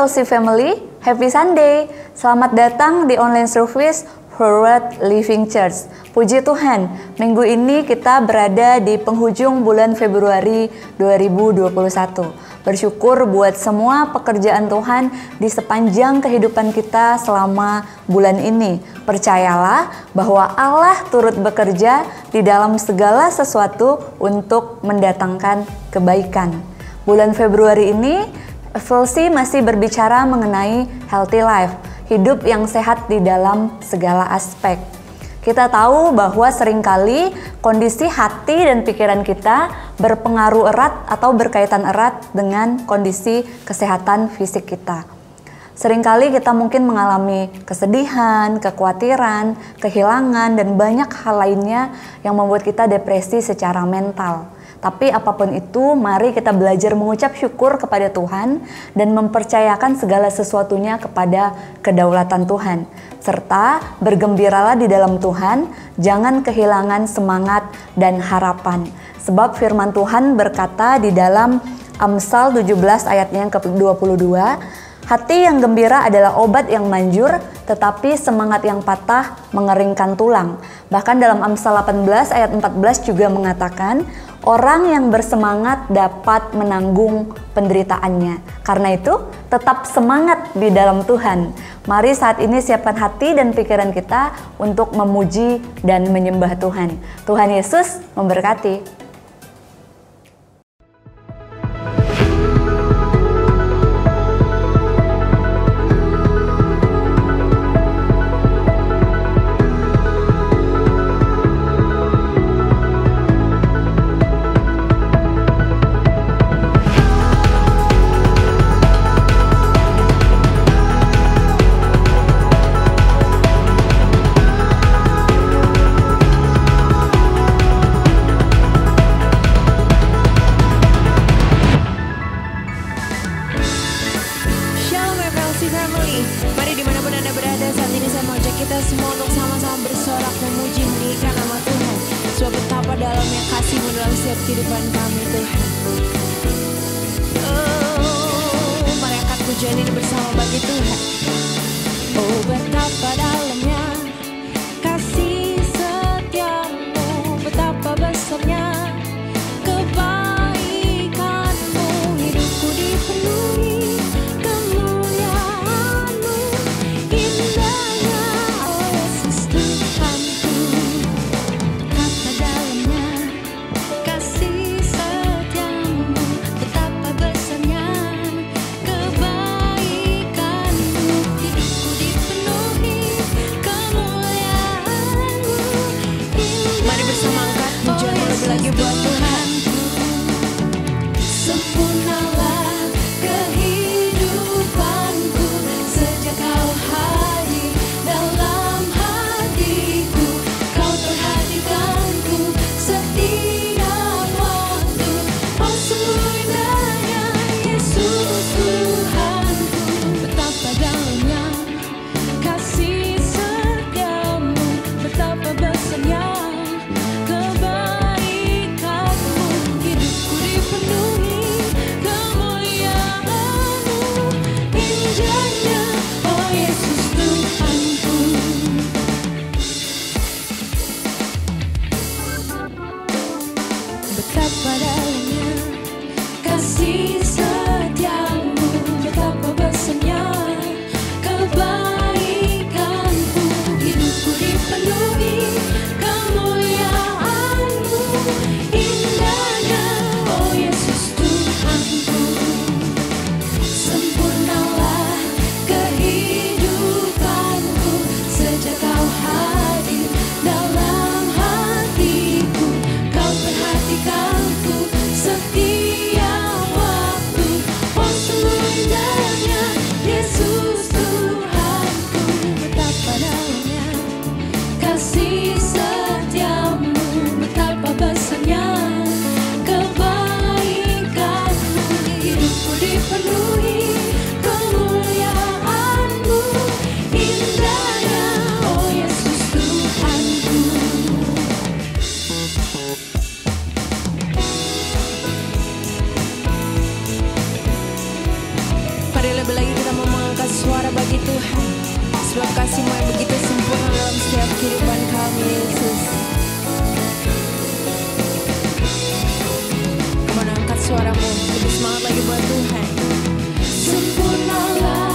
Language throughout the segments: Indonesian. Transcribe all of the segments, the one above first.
FLC Family, Happy Sunday. Selamat datang di online service Forward Living Church. Puji Tuhan, minggu ini kita berada di penghujung bulan Februari 2021. Bersyukur buat semua pekerjaan Tuhan di sepanjang kehidupan kita selama bulan ini. Percayalah bahwa Allah turut bekerja di dalam segala sesuatu untuk mendatangkan kebaikan. Bulan Februari ini, FLC masih berbicara mengenai healthy life, hidup yang sehat di dalam segala aspek. Kita tahu bahwa seringkali kondisi hati dan pikiran kita berpengaruh erat atau berkaitan erat dengan kondisi kesehatan fisik kita. Seringkali kita mungkin mengalami kesedihan, kekhawatiran, kehilangan, dan banyak hal lainnya yang membuat kita depresi secara mental. Tapi apapun itu, mari kita belajar mengucap syukur kepada Tuhan dan mempercayakan segala sesuatunya kepada kedaulatan Tuhan. Serta bergembiralah di dalam Tuhan, jangan kehilangan semangat dan harapan. Sebab firman Tuhan berkata di dalam Amsal 17 ayatnya yang ke-22, hati yang gembira adalah obat yang manjur, tetapi semangat yang patah mengeringkan tulang. Bahkan dalam Amsal 18 ayat 14 juga mengatakan, orang yang bersemangat dapat menanggung penderitaannya. Karena itu, tetap semangat di dalam Tuhan. Mari saat ini siapkan hati dan pikiran kita untuk memuji dan menyembah Tuhan. Tuhan Yesus memberkati. Mari dimanapun Anda berada saat ini saya mengajak kita semua untuk sama-sama bersorak memuji meninggikan nama Tuhan. Sebab betapa dalamnya kasih-Mu dalam setiap kehidupan kami Tuhan. Oh, mari angkat pujian ini bersama bagi Tuhan. Oh, betapa dalamnya kasih setiamu, betapa besarnya kebaikan-Mu, hidupku dipenuhi lagi buat Tuhan. Sempurnalah kehidupanku sejak Kau hadir dalam hatiku. Kau perhatikanku setiap waktu. Oh, sungguh indahnya Yesus Tuhanku. Betapa dalamnya kasih setiamu, betapa besarnya betapa dalamnya kasih setiamu, betapa besarnya kebaikan-Mu, hidupku dipenuhi kemuliaan-Mu, indahnya oh Yesus Tuhanku. Sempurnalah kehidupanku sejak Kau hadir dalam hatiku. Kau perhatikanku setiap waktu. Sebab kasih-Mu yang begitu sempurna dalam setiap kehidupan kami, Yesus. Kamu angkat suaramu, lebih semangat lagi buat Tuhan. Sempurnalah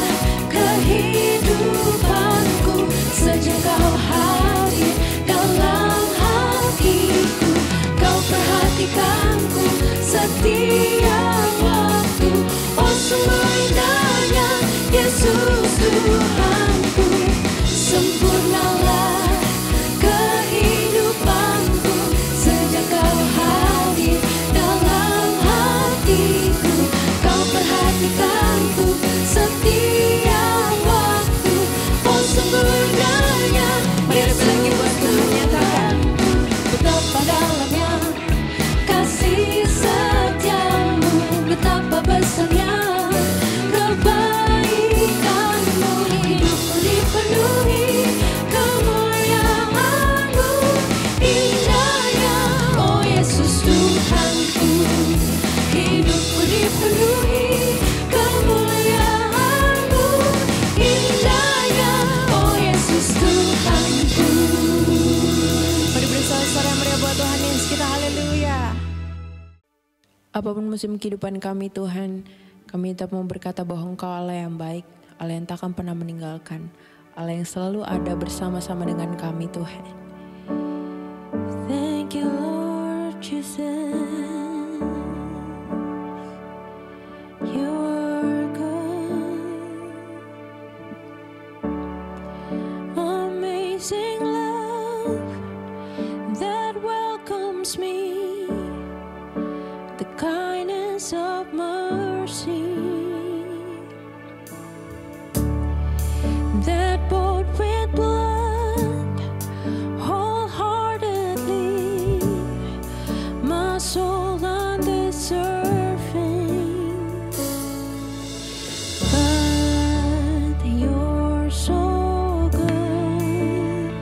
kehidupanku sejak Kau hadir dalam hatiku. Kau perhatikanku setiap waktu. Oh, sungguh indahnya Yesus Tuhanku. Sempurnalah kehidupanku sejak Kau hadir dalam hatiku. Kau perhatikanku setiap waktu. Oh, sungguh indahnya Yesus Tuhanku. Betapa dalamnya kasih setiamu, betapa besarnya kebaikanmu. Hidupku dipenuhi kemuliaan-Mu, indahnya oh Yesus Tuhanku. Hidupku dipenuhi kemuliaan-Mu, indahnya oh Yesus Tuhanku. Mari bersorak-sorai meriah buat Tuhan Yesus kita, haleluya. Apapun musim kehidupan kami Tuhan, kami tetap mau berkata bahwa Engkau Allah yang baik, Allah yang tak akan pernah meninggalkan, Allah yang selalu ada bersama-sama dengan kami Tuhan. Thank you Lord Jesus, You are good. Amazing love that welcomes me, the kindness of mercy that bought with blood wholeheartedly my soul undeserving. But You're so good,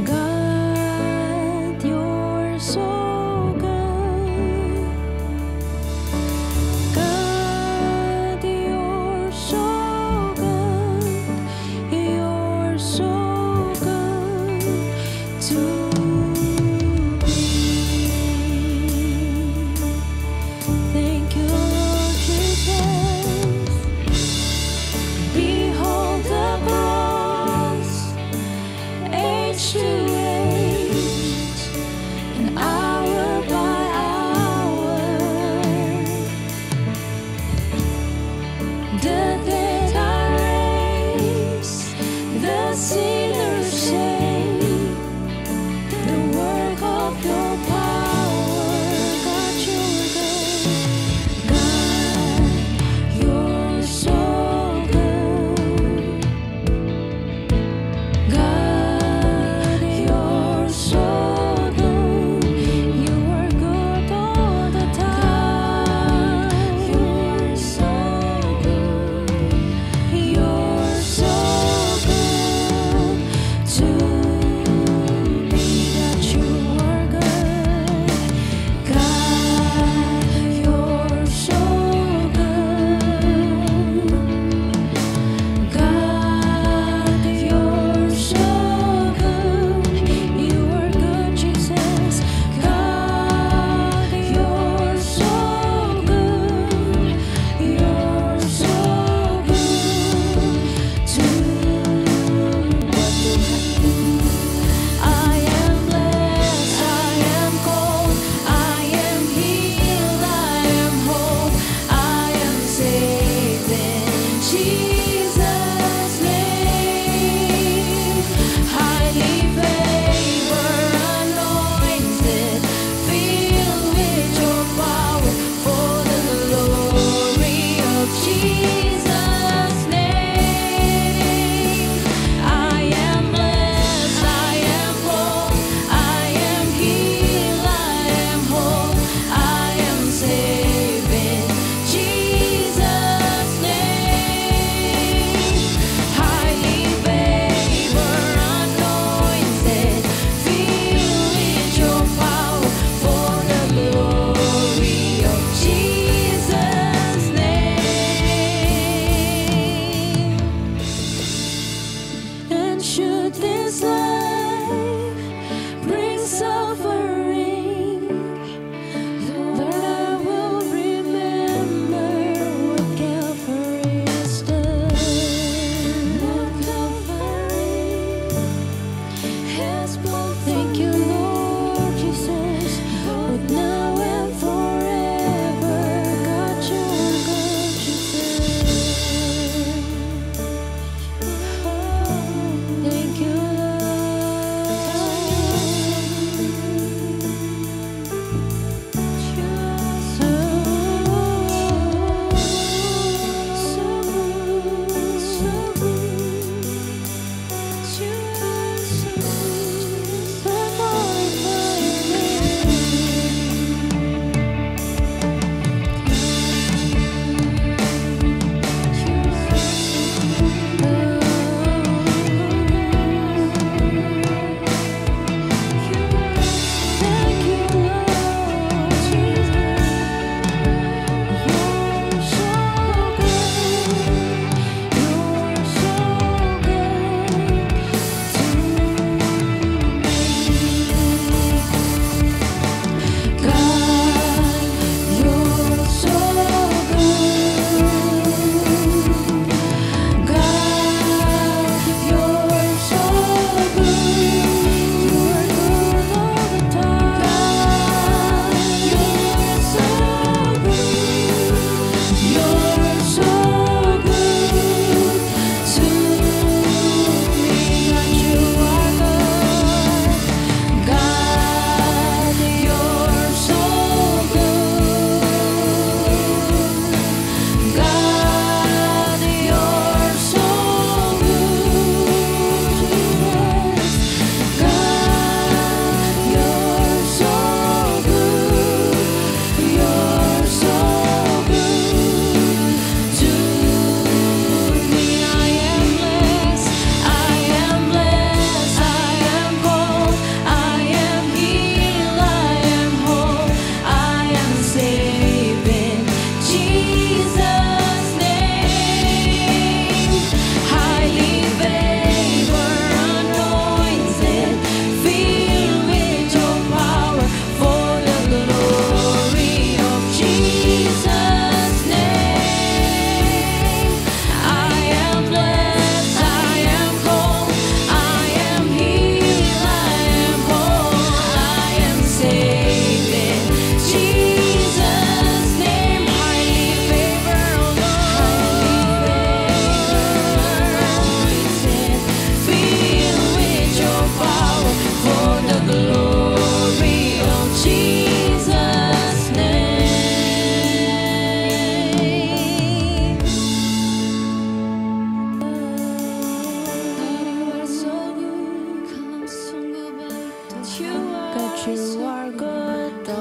God, You're so good, God, You're so good, You're so good to me. Thank you Lord Jesus. Behold the cross, age to age, and hour by hour, the dead are raised, the sinners saved,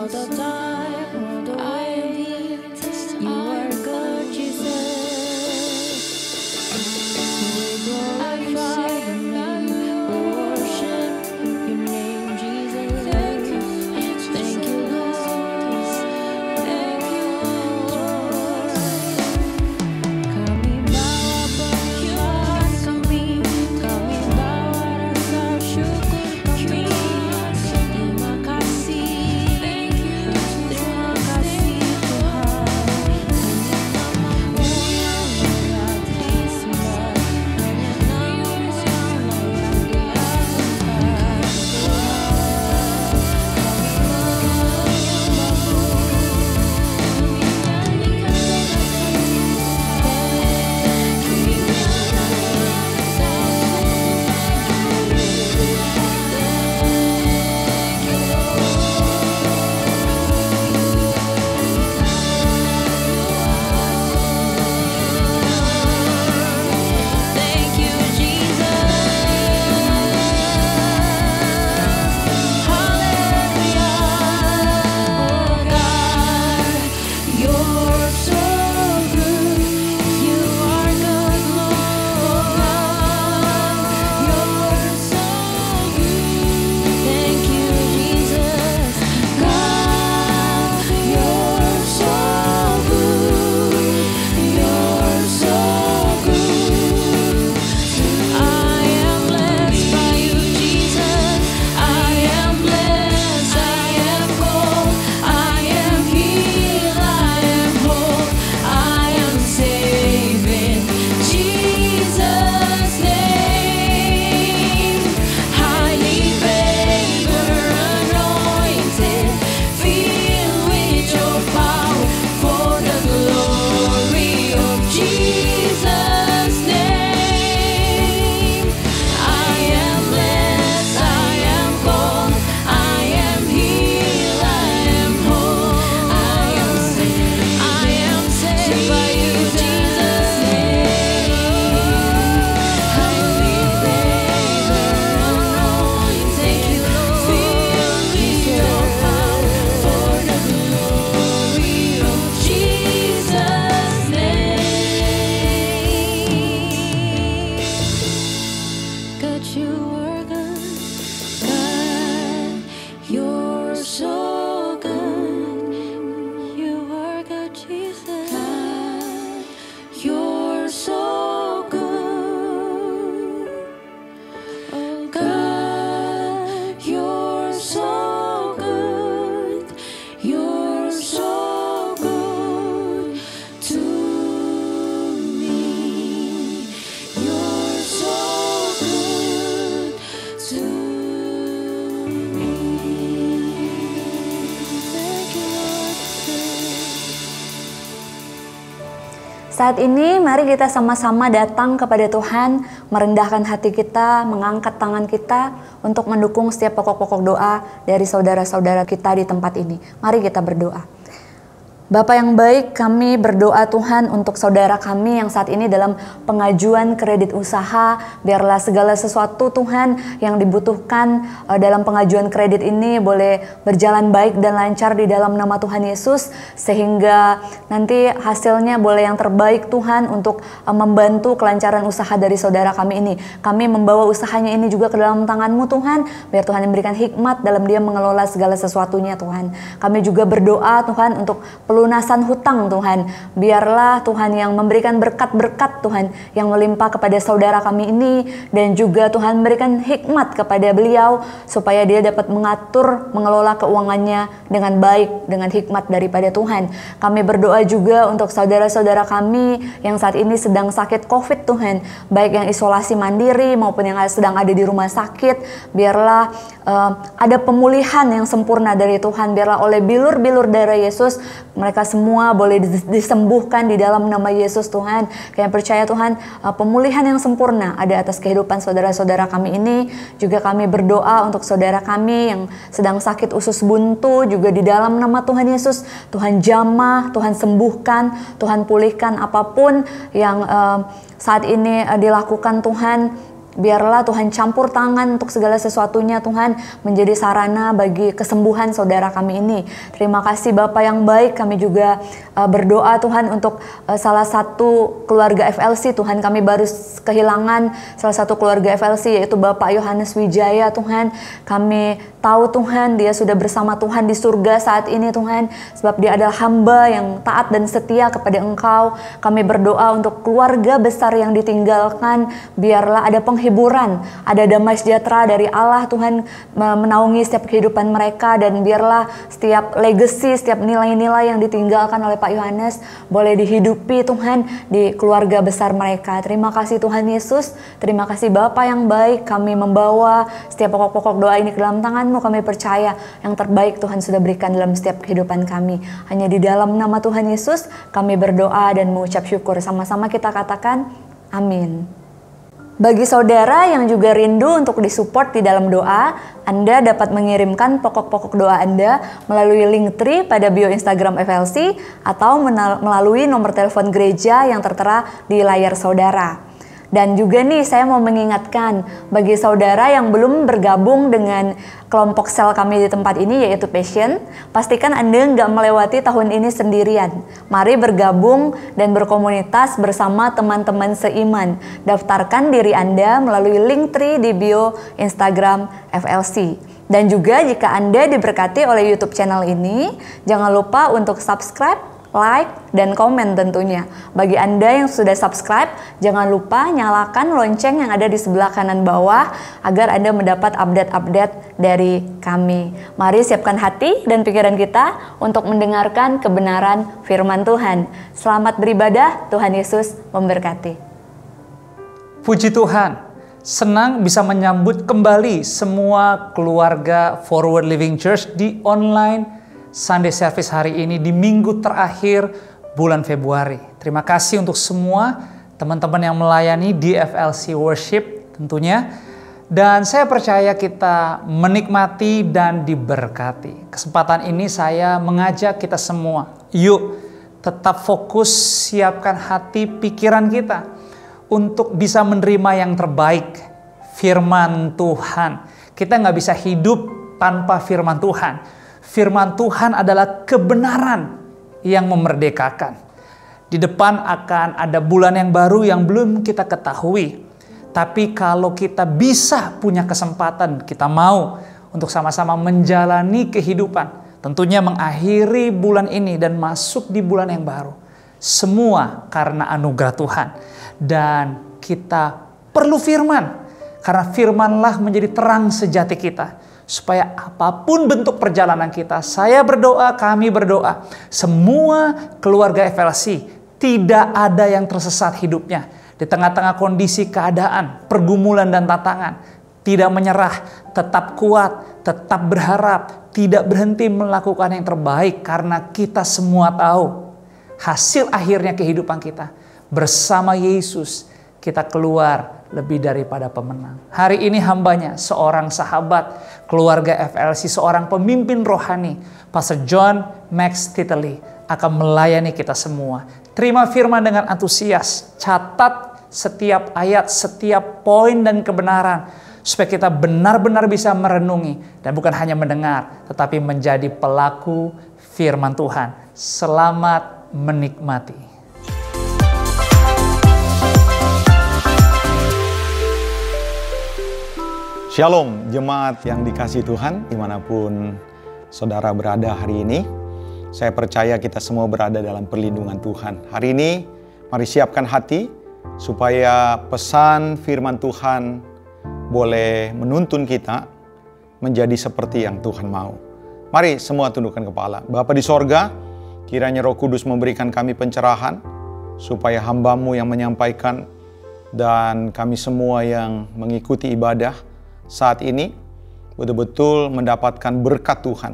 the time, all the way. You are good, Jesus. We glorify your name, we worship your name, Jesus. Thank you, Lord. Thank you, Lord. Kami bawa persembahan kami bawa rasa syukur kami. Terima kasih, terima kasih Tuhan. Hanya namamu yang layak disembah, hanya namamu yang layak diagungkan. Thank you, Jesus. Hallelujah. Oh God, you're so good. You are good, Lord. You're so good. Thank you, Jesus. God, you're so good. You're so good. I am blessed by you, Jesus. I am blessed. I am whole. I am healed. I am whole. I am saved in Jesus' name. Highly favored, anointed, filled with your power for the glory of Jesus' name. I am blessed, I am called, I am healed, I am whole, I am saved by you, Jesus' name. Highly favored, anointed, filled with your power for the glory of Jesus' name. God, you are good. God, you're so good. You are good, Jesus. God, you're so good. Oh God, you're so good. You're so good to me. You're so good to me. Thank you, Lord. Saat ini mari kita sama-sama datang kepada Tuhan, merendahkan hati kita, mengangkat tangan kita untuk mendukung setiap pokok-pokok doa dari saudara-saudara kita di tempat ini. Mari kita berdoa. Bapa yang baik, kami berdoa Tuhan untuk saudara kami yang saat ini dalam pengajuan kredit usaha. Biarlah segala sesuatu Tuhan yang dibutuhkan dalam pengajuan kredit ini boleh berjalan baik dan lancar di dalam nama Tuhan Yesus. Sehingga nanti hasilnya boleh yang terbaik Tuhan untuk membantu kelancaran usaha dari saudara kami ini. Kami membawa usahanya ini juga ke dalam tangan-Mu Tuhan. Biar Tuhan memberikan hikmat dalam Dia mengelola segala sesuatunya Tuhan. Kami juga berdoa Tuhan untuk pelunasan hutang Tuhan. Biarlah Tuhan yang memberikan berkat-berkat Tuhan yang melimpah kepada saudara kami ini, dan juga Tuhan memberikan hikmat kepada beliau supaya dia dapat mengatur, mengelola keuangannya dengan baik, dengan hikmat daripada Tuhan. Kami berdoa juga untuk saudara-saudara kami yang saat ini sedang sakit COVID Tuhan, baik yang isolasi mandiri maupun yang sedang ada di rumah sakit. Biarlah ada pemulihan yang sempurna dari Tuhan. Biarlah oleh bilur-bilur darah Yesus mereka semua boleh disembuhkan di dalam nama Yesus Tuhan. Kami percaya Tuhan pemulihan yang sempurna ada atas kehidupan saudara-saudara kami ini. Juga kami berdoa untuk saudara kami yang sedang sakit usus buntu, juga di dalam nama Tuhan Yesus Tuhan jamah, Tuhan sembuhkan, Tuhan pulihkan apapun yang saat ini dilakukan Tuhan. Biarlah Tuhan campur tangan untuk segala sesuatunya Tuhan, menjadi sarana bagi kesembuhan saudara kami ini. Terima kasih Bapa yang baik, kami juga berdoa Tuhan untuk salah satu keluarga FLC Tuhan. Kami baru kehilangan salah satu keluarga FLC, yaitu Bapak Yohanes Wijaya Tuhan. Kami tahu Tuhan dia sudah bersama Tuhan di surga saat ini Tuhan, sebab dia adalah hamba yang taat dan setia kepada Engkau. Kami berdoa untuk keluarga besar yang ditinggalkan, biarlah ada penghiburan, ada damai sejahtera dari Allah Tuhan menaungi setiap kehidupan mereka, dan biarlah setiap legacy, setiap nilai-nilai yang ditinggalkan oleh Pak Yohanes boleh dihidupi Tuhan di keluarga besar mereka. Terima kasih Tuhan Yesus, terima kasih Bapa yang baik. Kami membawa setiap pokok-pokok doa ini ke dalam tangan-Mu. Kami percaya yang terbaik Tuhan sudah berikan dalam setiap kehidupan kami. Hanya di dalam nama Tuhan Yesus kami berdoa dan mengucap syukur. Sama-sama kita katakan amin. Bagi saudara yang juga rindu untuk disupport di dalam doa, Anda dapat mengirimkan pokok-pokok doa Anda melalui link tree pada bio Instagram FLC atau melalui nomor telepon gereja yang tertera di layar saudara. Dan juga nih saya mau mengingatkan bagi saudara yang belum bergabung dengan kelompok sel kami di tempat ini yaitu Passion, pastikan Anda nggak melewati tahun ini sendirian. Mari bergabung dan berkomunitas bersama teman-teman seiman. Daftarkan diri Anda melalui link tree di bio Instagram FLC. Dan juga jika Anda diberkati oleh YouTube channel ini, jangan lupa untuk subscribe, like, dan komen tentunya. Bagi Anda yang sudah subscribe, jangan lupa nyalakan lonceng yang ada di sebelah kanan bawah agar Anda mendapat update-update dari kami. Mari siapkan hati dan pikiran kita untuk mendengarkan kebenaran firman Tuhan. Selamat beribadah, Tuhan Yesus memberkati. Puji Tuhan, senang bisa menyambut kembali semua keluarga Forward Living Church di online Sunday Service hari ini di minggu terakhir bulan Februari. Terima kasih untuk semua teman-teman yang melayani di FLC Worship tentunya. Dan saya percaya kita menikmati dan diberkati. Kesempatan ini saya mengajak kita semua, yuk tetap fokus, siapkan hati pikiran kita untuk bisa menerima yang terbaik, firman Tuhan. Kita nggak bisa hidup tanpa firman Tuhan. Firman Tuhan adalah kebenaran yang memerdekakan. Di depan akan ada bulan yang baru yang belum kita ketahui. Tapi kalau kita bisa punya kesempatan, kita mau untuk sama-sama menjalani kehidupan. Tentunya mengakhiri bulan ini dan masuk di bulan yang baru. Semua karena anugerah Tuhan. Dan kita perlu firman. Karena firmanlah menjadi terang sejati kita. Supaya apapun bentuk perjalanan kita, saya berdoa, kami berdoa, semua keluarga FLC tidak ada yang tersesat hidupnya. Di tengah-tengah kondisi keadaan, pergumulan dan tantangan, tidak menyerah, tetap kuat, tetap berharap, tidak berhenti melakukan yang terbaik. Karena kita semua tahu, hasil akhirnya kehidupan kita bersama Yesus, kita keluar lebih daripada pemenang. Hari ini hambanya, seorang sahabat keluarga FLC, seorang pemimpin rohani, Pastor John Max Tittley akan melayani kita semua. Terima firman dengan antusias, catat setiap ayat, setiap poin dan kebenaran, supaya kita benar-benar bisa merenungi dan bukan hanya mendengar, tetapi menjadi pelaku firman Tuhan. Selamat menikmati. Shalom, jemaat yang dikasihi Tuhan, dimanapun saudara berada hari ini. Saya percaya kita semua berada dalam perlindungan Tuhan. Hari ini, mari siapkan hati, supaya pesan firman Tuhan boleh menuntun kita menjadi seperti yang Tuhan mau. Mari semua tundukkan kepala. Bapa di sorga, kiranya Roh Kudus memberikan kami pencerahan, supaya hamba-Mu yang menyampaikan, dan kami semua yang mengikuti ibadah saat ini betul-betul mendapatkan berkat Tuhan,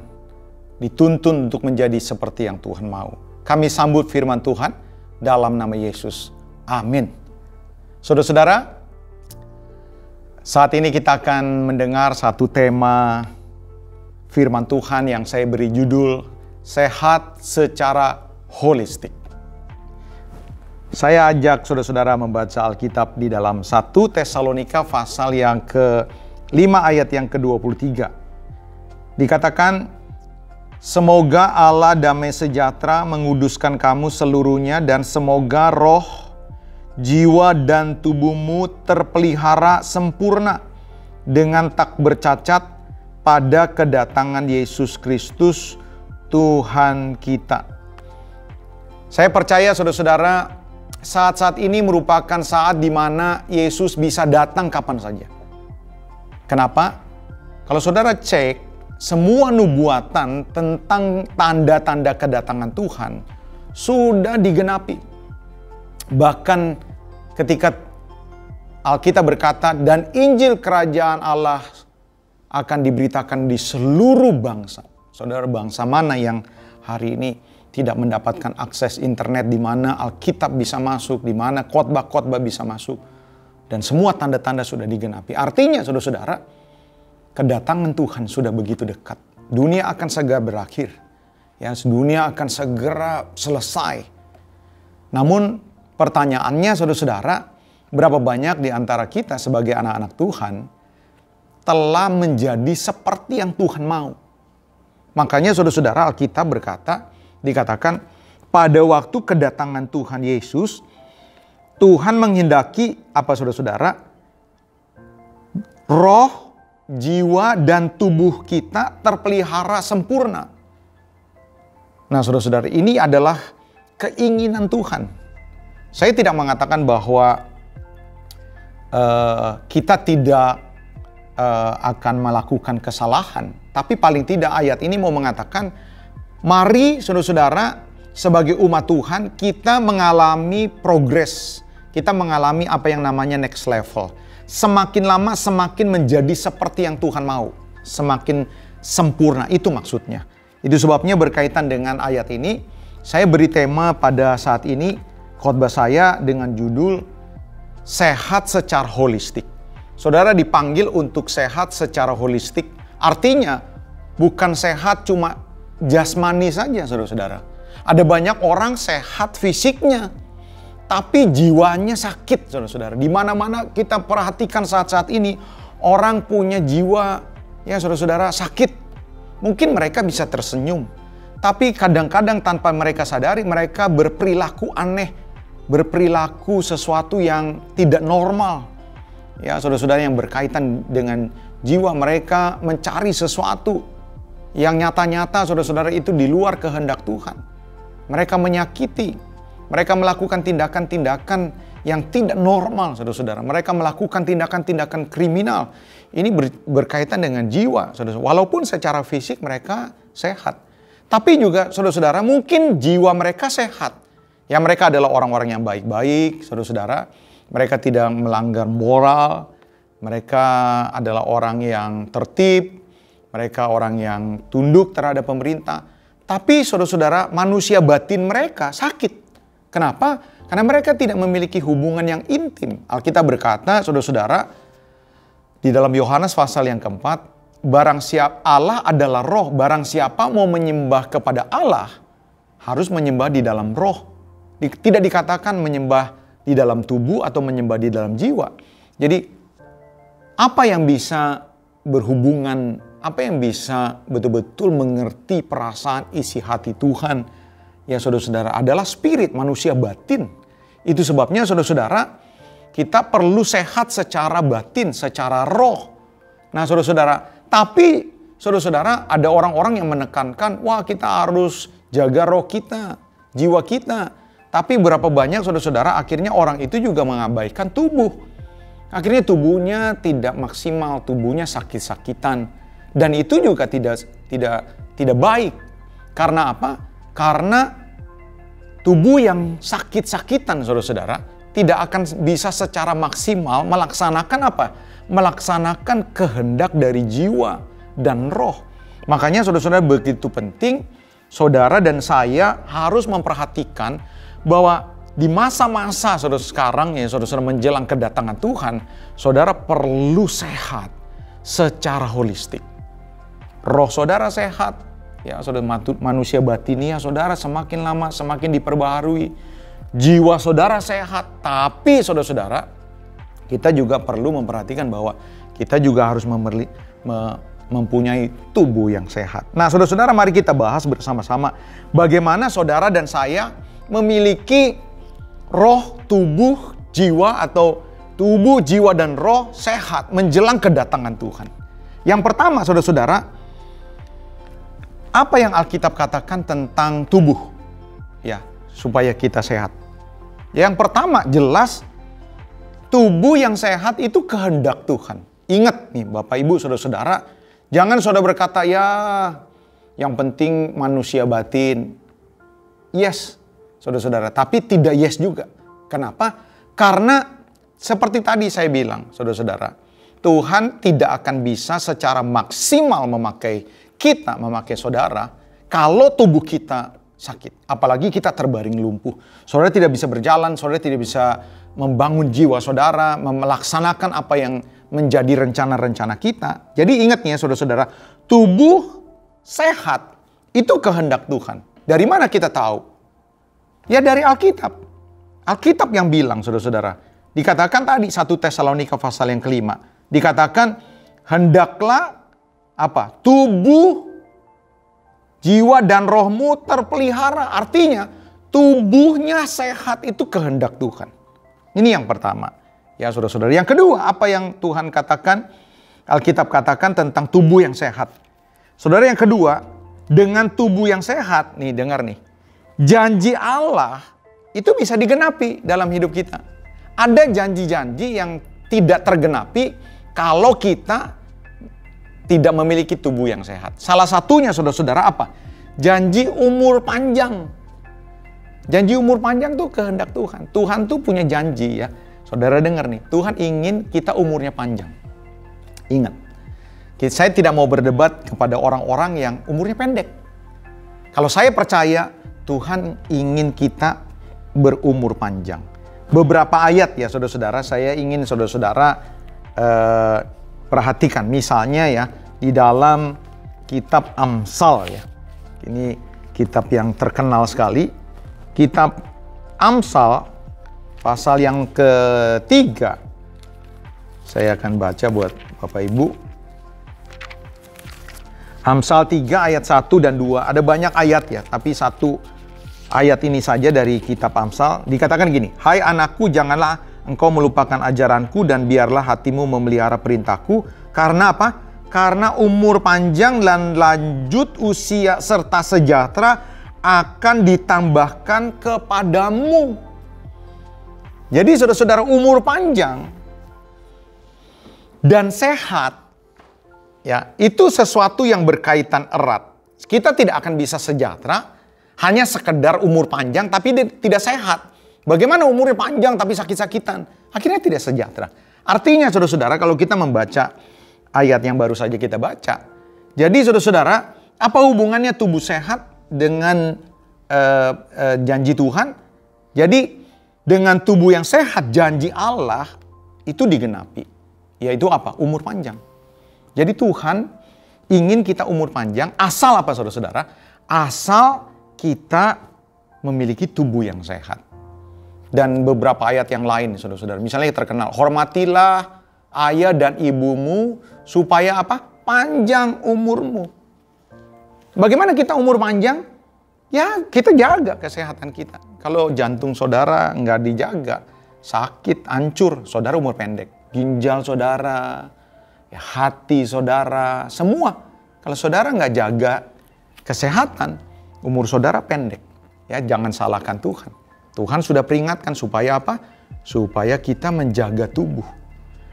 dituntun untuk menjadi seperti yang Tuhan mau. Kami sambut firman Tuhan dalam nama Yesus. Amin. Saudara-saudara, saat ini kita akan mendengar satu tema firman Tuhan yang saya beri judul Sehat Secara Holistik. Saya ajak saudara-saudara membaca Alkitab di dalam 1 Tesalonika pasal yang ke-5 ayat yang ke-23. Dikatakan, semoga Allah damai sejahtera menguduskan kamu seluruhnya dan semoga roh, jiwa dan tubuhmu terpelihara sempurna dengan tak bercacat pada kedatangan Yesus Kristus Tuhan kita. Saya percaya saudara-saudara, saat-saat ini merupakan saat di mana Yesus bisa datang kapan saja. Kenapa? Kalau saudara cek, semua nubuatan tentang tanda-tanda kedatangan Tuhan sudah digenapi. Bahkan ketika Alkitab berkata, dan Injil Kerajaan Allah akan diberitakan di seluruh bangsa. Saudara, bangsa mana yang hari ini tidak mendapatkan akses internet, di mana Alkitab bisa masuk, di mana khotbah-khotbah bisa masuk. Dan semua tanda-tanda sudah digenapi. Artinya saudara-saudara, kedatangan Tuhan sudah begitu dekat. Dunia akan segera berakhir. Ya, dunia akan segera selesai. Namun pertanyaannya saudara-saudara, berapa banyak di antara kita sebagai anak-anak Tuhan telah menjadi seperti yang Tuhan mau? Makanya saudara-saudara, Alkitab dikatakan pada waktu kedatangan Tuhan Yesus, Tuhan menghendaki apa saudara-saudara? Roh, jiwa, dan tubuh kita terpelihara sempurna. Nah saudara-saudara, ini adalah keinginan Tuhan. Saya tidak mengatakan bahwa kita tidak akan melakukan kesalahan. Tapi paling tidak ayat ini mau mengatakan, mari saudara-saudara sebagai umat Tuhan kita mengalami progres. Kita mengalami apa yang namanya next level. Semakin lama semakin menjadi seperti yang Tuhan mau. Semakin sempurna, itu maksudnya. Itu sebabnya berkaitan dengan ayat ini, saya beri tema pada saat ini khotbah saya dengan judul sehat secara holistik. Saudara dipanggil untuk sehat secara holistik. Artinya bukan sehat cuma jasmani saja saudara-saudara. Ada banyak orang sehat fisiknya, tapi jiwanya sakit saudara-saudara. Di mana-mana kita perhatikan saat-saat ini, orang punya jiwa ya saudara-saudara sakit. Mungkin mereka bisa tersenyum, tapi kadang-kadang tanpa mereka sadari mereka berperilaku aneh, berperilaku sesuatu yang tidak normal. Ya saudara-saudara, yang berkaitan dengan jiwa, mereka mencari sesuatu yang nyata-nyata saudara-saudara itu di luar kehendak Tuhan. Mereka menyakiti, mereka melakukan tindakan-tindakan yang tidak normal saudara-saudara. Mereka melakukan tindakan-tindakan kriminal. Ini berkaitan dengan jiwa saudara-saudara. Walaupun secara fisik mereka sehat, tapi juga saudara-saudara mungkin jiwa mereka sehat. Ya mereka adalah orang-orang yang baik-baik saudara-saudara. Mereka tidak melanggar moral, mereka adalah orang yang tertib, mereka orang yang tunduk terhadap pemerintah. Tapi saudara-saudara, manusia batin mereka sakit. Kenapa? Karena mereka tidak memiliki hubungan yang intim. Alkitab berkata, saudara-saudara, di dalam Yohanes pasal yang keempat, barang siapa Allah adalah roh, barang siapa mau menyembah kepada Allah, harus menyembah di dalam roh. Tidak dikatakan menyembah di dalam tubuh atau menyembah di dalam jiwa. Jadi apa yang bisa berhubungan, apa yang bisa betul-betul mengerti perasaan isi hati Tuhan, ya saudara-saudara, adalah spirit, manusia batin. Itu sebabnya saudara-saudara, kita perlu sehat secara batin, secara roh. Nah saudara-saudara, tapi saudara-saudara, ada orang-orang yang menekankan, wah kita harus jaga roh kita, jiwa kita. Tapi berapa banyak saudara-saudara akhirnya orang itu juga mengabaikan tubuh. Akhirnya tubuhnya tidak maksimal, tubuhnya sakit-sakitan. Dan itu juga tidak baik. Karena apa? Karena tubuh yang sakit-sakitan saudara-saudara tidak akan bisa secara maksimal melaksanakan apa? Melaksanakan kehendak dari jiwa dan roh. Makanya saudara-saudara begitu penting saudara dan saya harus memperhatikan bahwa di masa-masa saudara sekarang ya saudara menjelang kedatangan Tuhan, saudara perlu sehat secara holistik. Roh saudara sehat, ya saudara, manusia batinia saudara semakin lama semakin diperbaharui. jiwa saudara sehat. Tapi saudara-saudara, kita juga perlu memperhatikan bahwa kita juga harus mempunyai tubuh yang sehat. Nah, saudara-saudara, mari kita bahas bersama-sama bagaimana saudara dan saya memiliki roh, tubuh, jiwa atau tubuh, jiwa, dan roh sehat menjelang kedatangan Tuhan. Yang pertama, saudara-saudara, apa yang Alkitab katakan tentang tubuh? Ya, supaya kita sehat. Yang pertama, jelas tubuh yang sehat itu kehendak Tuhan. Ingat nih Bapak Ibu, saudara-saudara, jangan saudara berkata, ya yang penting manusia batin. Yes, saudara-saudara, tapi tidak yes juga. Kenapa? Karena seperti tadi saya bilang, saudara-saudara, Tuhan tidak akan bisa secara maksimal memakai kita, memakai saudara, kalau tubuh kita sakit. Apalagi kita terbaring lumpuh. Saudara tidak bisa berjalan, saudara tidak bisa membangun jiwa saudara, melaksanakan apa yang menjadi rencana-rencana kita. Jadi ingat ya saudara-saudara, tubuh sehat itu kehendak Tuhan. Dari mana kita tahu? Ya dari Alkitab. Alkitab yang bilang, saudara-saudara. Dikatakan tadi 1 Tesalonika pasal yang kelima. Dikatakan hendaklah apa? Tubuh, jiwa dan rohmu terpelihara. Artinya tubuhnya sehat itu kehendak Tuhan. Ini yang pertama. Ya saudara-saudara. Yang kedua, apa yang Tuhan katakan? Alkitab katakan tentang tubuh yang sehat. Saudara, yang kedua, dengan tubuh yang sehat, nih dengar nih. Janji Allah itu bisa digenapi dalam hidup kita. Ada janji-janji yang tidak tergenapi kalau kita tidak memiliki tubuh yang sehat. Salah satunya saudara-saudara apa? Janji umur panjang. Janji umur panjang tuh kehendak Tuhan. Tuhan tuh punya janji ya. Saudara dengar nih, Tuhan ingin kita umurnya panjang. Ingat, saya tidak mau berdebat kepada orang-orang yang umurnya pendek. Kalau saya percaya Tuhan ingin kita berumur panjang. Beberapa ayat ya saudara-saudara, saya ingin saudara-saudara perhatikan. Misalnya ya, di dalam kitab Amsal ya. Ini kitab yang terkenal sekali. Kitab Amsal pasal yang ketiga. Saya akan baca buat Bapak Ibu. Amsal 3 ayat 1 dan 2. Ada banyak ayat ya, tapi satu ayat ini saja dari kitab Amsal. Dikatakan gini, hai anakku, janganlah engkau melupakan ajaranku dan biarlah hatimu memelihara perintahku. Karena apa? Karena umur panjang dan lanjut usia serta sejahtera akan ditambahkan kepadamu. Jadi saudara-saudara, umur panjang dan sehat ya, itu sesuatu yang berkaitan erat. Kita tidak akan bisa sejahtera hanya sekedar umur panjang tapi tidak sehat. Bagaimana umurnya panjang tapi sakit-sakitan? Akhirnya tidak sejahtera. Artinya saudara-saudara, kalau kita membaca ayat yang baru saja kita baca. Jadi saudara-saudara, apa hubungannya tubuh sehat dengan janji Tuhan? Jadi dengan tubuh yang sehat, janji Allah itu digenapi. Yaitu apa? Umur panjang. Jadi Tuhan ingin kita umur panjang. Asal apa saudara-saudara? Asal kita memiliki tubuh yang sehat. Dan beberapa ayat yang lain saudara-saudara. Misalnya yang terkenal, hormatilah ayah dan ibumu supaya apa? Panjang umurmu. Bagaimana kita umur panjang? Ya kita jaga kesehatan kita. Kalau jantung saudara nggak dijaga, sakit, hancur, saudara umur pendek. Ginjal saudara, ya, hati saudara, semua. Kalau saudara nggak jaga kesehatan, umur saudara pendek. Ya jangan salahkan Tuhan. Tuhan sudah peringatkan supaya apa? Supaya kita menjaga tubuh.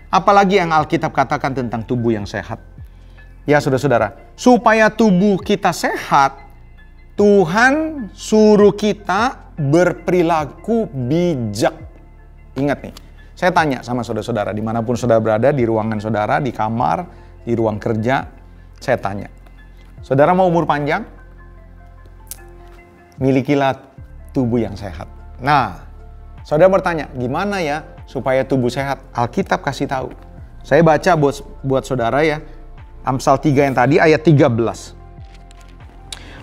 Apalagi yang Alkitab katakan tentang tubuh yang sehat. Ya saudara-saudara, supaya tubuh kita sehat, Tuhan suruh kita berperilaku bijak. Ingat nih, saya tanya sama saudara-saudara, dimanapun saudara berada, di ruangan saudara, di kamar, di ruang kerja, saya tanya. Saudara mau umur panjang? Milikilah tubuh yang sehat. Nah, saudara bertanya, gimana ya supaya tubuh sehat? Alkitab kasih tahu. Saya baca buat saudara ya. Amsal 3 yang tadi ayat 13.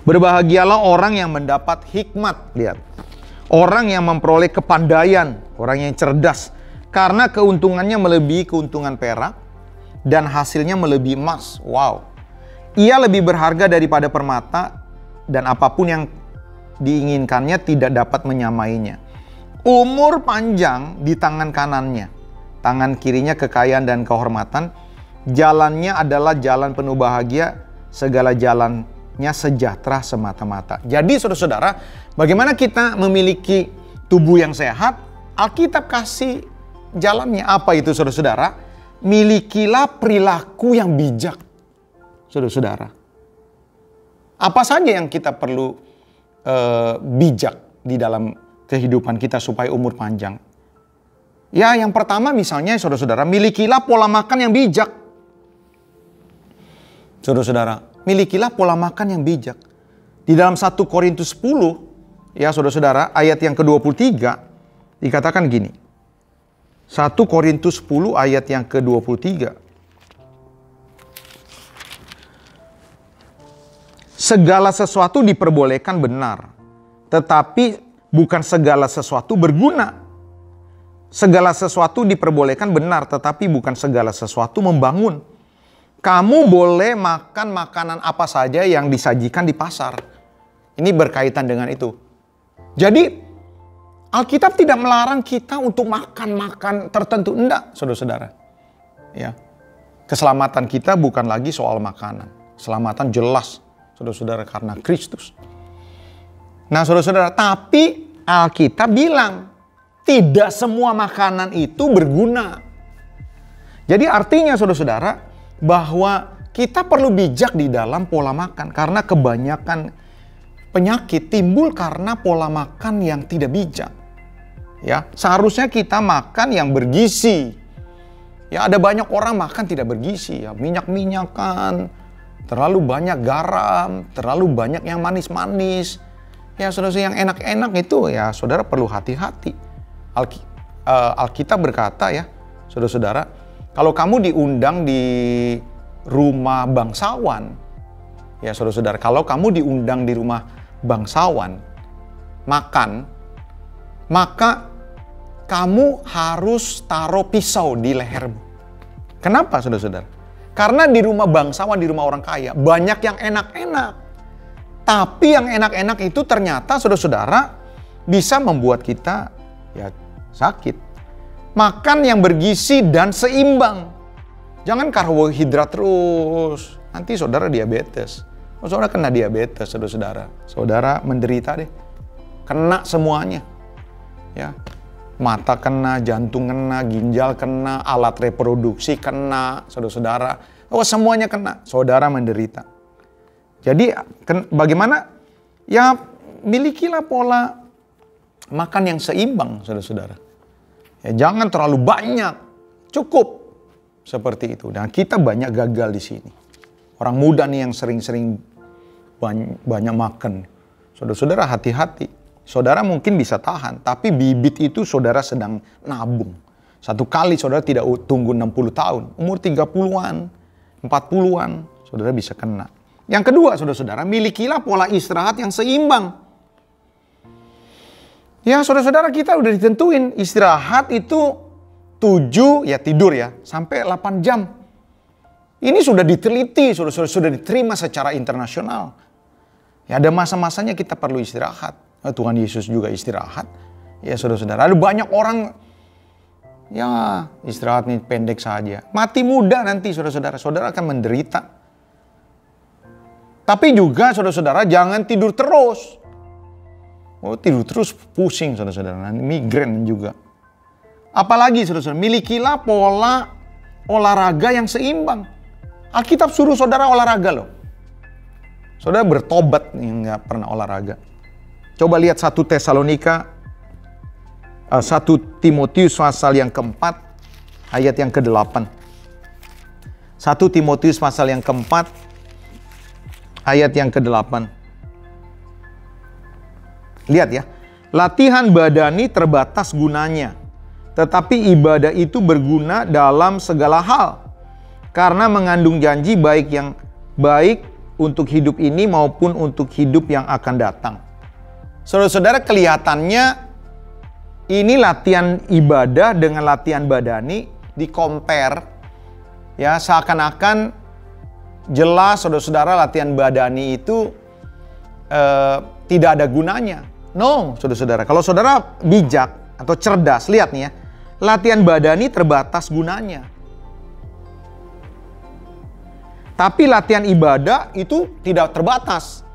Berbahagialah orang yang mendapat hikmat. Lihat. Orang yang memperoleh kepandaian, orang yang cerdas, karena keuntungannya melebihi keuntungan perak dan hasilnya melebihi emas. Wow. Ia lebih berharga daripada permata dan apapun yang diinginkannya tidak dapat menyamainya. Umur panjang di tangan kanannya, tangan kirinya kekayaan dan kehormatan. Jalannya adalah jalan penuh bahagia, segala jalannya sejahtera semata-mata. Jadi saudara-saudara, bagaimana kita memiliki tubuh yang sehat? Alkitab kasih jalannya. Apa itu saudara-saudara? Milikilah perilaku yang bijak. Saudara-saudara, apa saja yang kita perlu bijak di dalam kehidupan kita supaya umur panjang? Ya, yang pertama misalnya saudara-saudara, milikilah pola makan yang bijak. Saudara-saudara, milikilah pola makan yang bijak. Di dalam 1 Korintus 10, ya saudara-saudara, ayat yang ke-23, dikatakan gini. 1 Korintus 10 ayat yang ke-23. Segala sesuatu diperbolehkan benar, tetapi bukan segala sesuatu berguna. Segala sesuatu diperbolehkan benar, tetapi bukan segala sesuatu membangun. Kamu boleh makan makanan apa saja yang disajikan di pasar. Ini berkaitan dengan itu. Jadi, Alkitab tidak melarang kita untuk makan tertentu. Enggak, saudara-saudara. Ya. Keselamatan kita bukan lagi soal makanan. Keselamatan jelas, saudara-saudara, karena Kristus. Nah, saudara-saudara, tapi Alkitab bilang, tidak semua makanan itu berguna. Jadi artinya, saudara-saudara, bahwa kita perlu bijak di dalam pola makan. Karena kebanyakan penyakit timbul karena pola makan yang tidak bijak. Ya, seharusnya kita makan yang bergizi. Ya, ada banyak orang makan tidak bergizi, ya, minyak-minyakan, terlalu banyak garam, terlalu banyak yang manis-manis. Ya, saudara, yang enak-enak itu ya saudara perlu hati-hati. Alkitab berkata ya, saudara-saudara, kalau kamu diundang di rumah bangsawan, ya saudara-saudara, kalau kamu diundang di rumah bangsawan makan, maka kamu harus taruh pisau di lehermu. Kenapa saudara-saudara? Karena di rumah bangsawan, di rumah orang kaya, banyak yang enak-enak. Tapi yang enak-enak itu ternyata saudara-saudara bisa membuat kita ya sakit. Makan yang bergizi dan seimbang. Jangan karbohidrat terus. Nanti saudara diabetes. Saudara kena diabetes, saudara-saudara. Saudara menderita deh. Kena semuanya. Ya. Mata kena, jantung kena, ginjal kena, alat reproduksi kena, saudara-saudara. Oh, semuanya kena. Saudara menderita. Jadi bagaimana? Ya milikilah pola makan yang seimbang, saudara-saudara. Ya, jangan terlalu banyak, cukup seperti itu. Dan kita banyak gagal di sini. Orang muda nih yang sering-sering banyak makan. Saudara-saudara hati-hati. Saudara mungkin bisa tahan, tapi bibit itu saudara sedang nabung. Satu kali saudara tidak tunggu 60 tahun. Umur 30-an, 40-an, saudara bisa kena. Yang kedua, saudara-saudara, milikilah pola istirahat yang seimbang. Ya, saudara-saudara, kita udah ditentuin istirahat itu 7 ya tidur ya sampai 8 jam. Ini sudah diteliti, sudah diterima secara internasional. Ya, ada masa-masanya kita perlu istirahat. Tuhan Yesus juga istirahat. Ya, saudara-saudara, ada banyak orang ya istirahat nih pendek saja. Mati muda nanti saudara-saudara. Saudara akan menderita. Tapi juga saudara-saudara jangan tidur terus. Oh, tidur terus pusing saudara-saudara, migrain juga. Apalagi saudara-saudara, milikilah pola olahraga yang seimbang. Alkitab suruh saudara olahraga loh. Saudara bertobat yang nggak pernah olahraga. Coba lihat 1 Timotius pasal yang keempat, ayat yang ke-8. 1 Timotius pasal yang keempat, ayat yang ke-8. Lihat ya, latihan badani terbatas gunanya, tetapi ibadah itu berguna dalam segala hal, karena mengandung janji baik yang baik untuk hidup ini maupun untuk hidup yang akan datang. Saudara-saudara, kelihatannya ini latihan ibadah dengan latihan badani di-compare, ya, seakan-akan jelas saudara-saudara latihan badani itu tidak ada gunanya. No, saudara-saudara. Kalau saudara bijak atau cerdas, lihat nih ya, latihan badani terbatas gunanya. Tapi latihan ibadah itu tidak terbatas.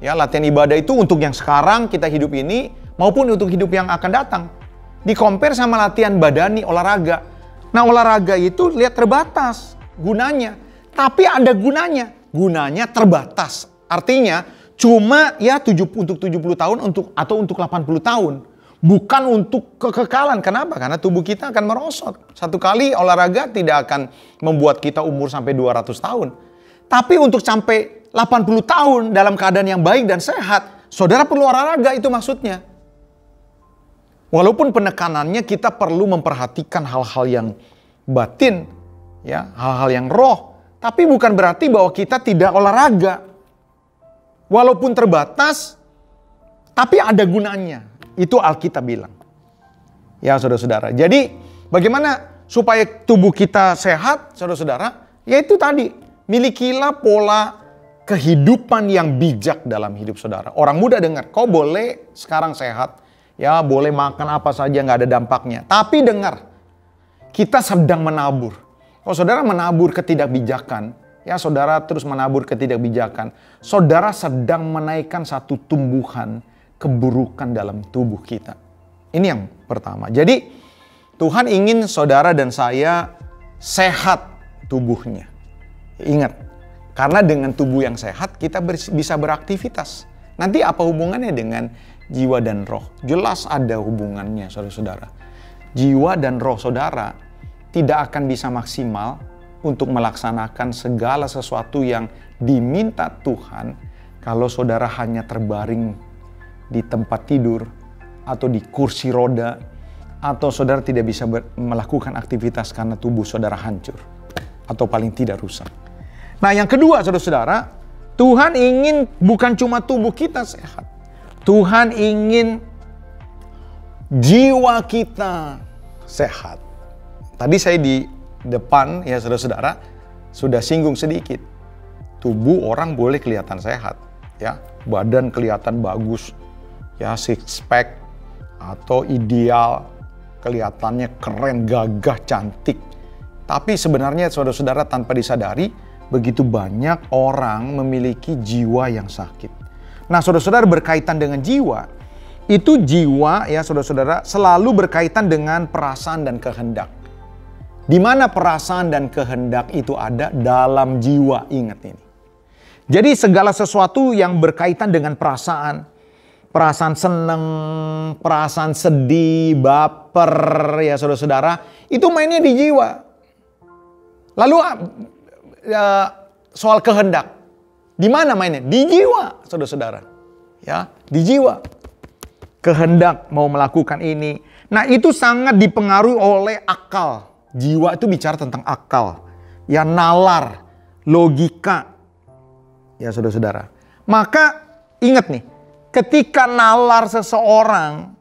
Ya, latihan ibadah itu untuk yang sekarang kita hidup ini maupun untuk hidup yang akan datang. Di-compare sama latihan badani, olahraga. Nah, olahraga itu lihat terbatas gunanya. Tapi ada gunanya. Gunanya terbatas. Artinya cuma ya untuk 70 tahun atau untuk 80 tahun. Bukan untuk kekekalan. Kenapa? Karena tubuh kita akan merosot. Satu kali olahraga tidak akan membuat kita umur sampai 200 tahun. Tapi untuk sampai 80 tahun dalam keadaan yang baik dan sehat, saudara perlu olahraga, itu maksudnya. Walaupun penekanannya kita perlu memperhatikan hal-hal yang batin, ya, hal-hal yang roh. Tapi bukan berarti bahwa kita tidak olahraga. Walaupun terbatas, tapi ada gunanya. Itu Alkitab bilang. Ya, saudara-saudara. Jadi, bagaimana supaya tubuh kita sehat, saudara-saudara? Yaitu tadi. Milikilah pola kehidupan yang bijak dalam hidup saudara. Orang muda dengar, kau boleh sekarang sehat. Ya, boleh makan apa saja, nggak ada dampaknya. Tapi dengar, kita sedang menabur. Kalau saudara menabur ketidakbijakan, ya saudara terus menabur ketidakbijakan, saudara sedang menaikkan satu tumbuhan keburukan dalam tubuh kita. Ini yang pertama. Jadi, Tuhan ingin saudara dan saya sehat tubuhnya. Ingat, karena dengan tubuh yang sehat kita bisa beraktivitas. Nanti apa hubungannya dengan jiwa dan roh? Jelas ada hubungannya, saudara-saudara. Jiwa dan roh saudara tidak akan bisa maksimal untuk melaksanakan segala sesuatu yang diminta Tuhan kalau saudara hanya terbaring di tempat tidur atau di kursi roda, atau saudara tidak bisa melakukan aktivitas karena tubuh saudara hancur atau paling tidak rusak. Nah, yang kedua, saudara-saudara, Tuhan ingin bukan cuma tubuh kita sehat. Tuhan ingin jiwa kita sehat. Tadi saya di depan, ya saudara-saudara, sudah singgung sedikit. Tubuh orang boleh kelihatan sehat, ya, badan kelihatan bagus, ya, six pack atau ideal, kelihatannya keren, gagah, cantik. Tapi sebenarnya saudara-saudara tanpa disadari, begitu banyak orang memiliki jiwa yang sakit. Nah, saudara-saudara, berkaitan dengan jiwa, itu jiwa, ya saudara-saudara, selalu berkaitan dengan perasaan dan kehendak. Di mana perasaan dan kehendak itu ada dalam jiwa, ingat ini. Jadi segala sesuatu yang berkaitan dengan perasaan senang, perasaan sedih, baper, ya saudara-saudara, itu mainnya di jiwa. Lalu soal kehendak, di mana mainnya? Di jiwa, saudara-saudara. Ya, di jiwa. Kehendak mau melakukan ini. Nah, itu sangat dipengaruhi oleh akal. Jiwa itu bicara tentang akal. Ya, nalar, logika. Ya, saudara-saudara. Maka ingat nih, ketika nalar seseorang,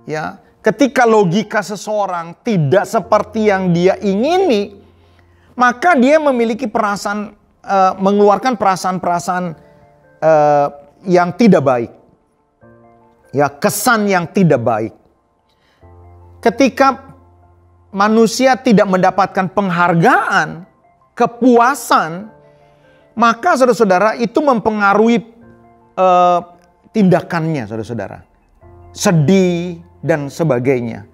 ya, ketika logika seseorang tidak seperti yang dia ingini, maka dia memiliki perasaan, mengeluarkan perasaan-perasaan yang tidak baik. Ya, kesan yang tidak baik. Ketika manusia tidak mendapatkan penghargaan, kepuasan, maka saudara-saudara itu mempengaruhi tindakannya, saudara-saudara. Sedih dan sebagainya.